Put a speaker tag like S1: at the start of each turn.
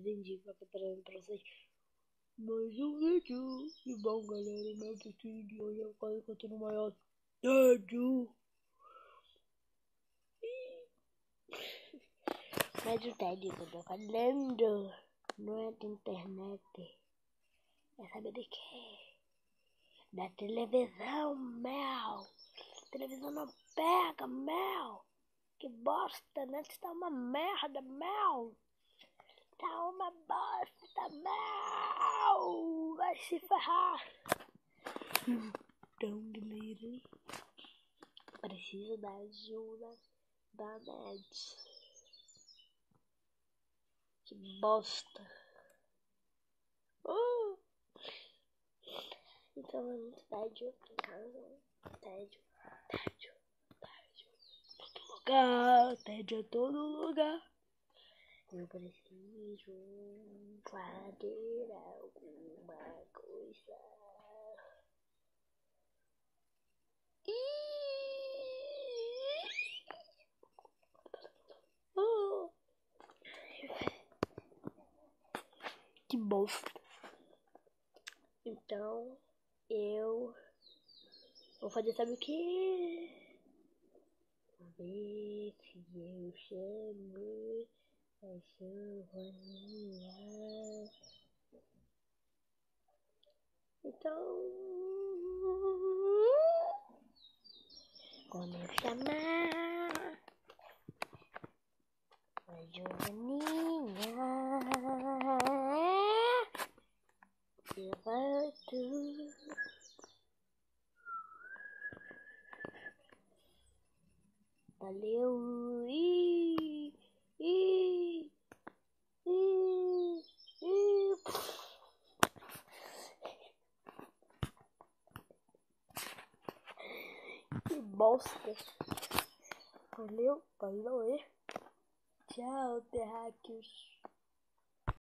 S1: Resident Evil, vai trazendo pra vocês mais um vídeo. E bom, galera, meu vídeo de hoje é quase que eu tô no maior tédio. Mas o tédio que eu tô falando não é da internet, é saber de quê? Da televisão, Mel. A televisão não pega, Mel. Que bosta, né? Tá uma merda, Mel. Tá uma bosta, Mel. Vai se ferrar. Então, galera, preciso da ajuda da net. Que bosta. Então é muito tédio aqui em casa. Tédio. Todo lugar. Tédio a todo lugar. Eu preciso fazer alguma coisa. Que bosta. Então eu vou fazer, sabe o que? Vou ver se eu chamo a chuvaninha. Então, quando eu chamar a Giovaninha, eu volto. Valeu! Que bosta! Valeu, falou, tchau, terráqueos!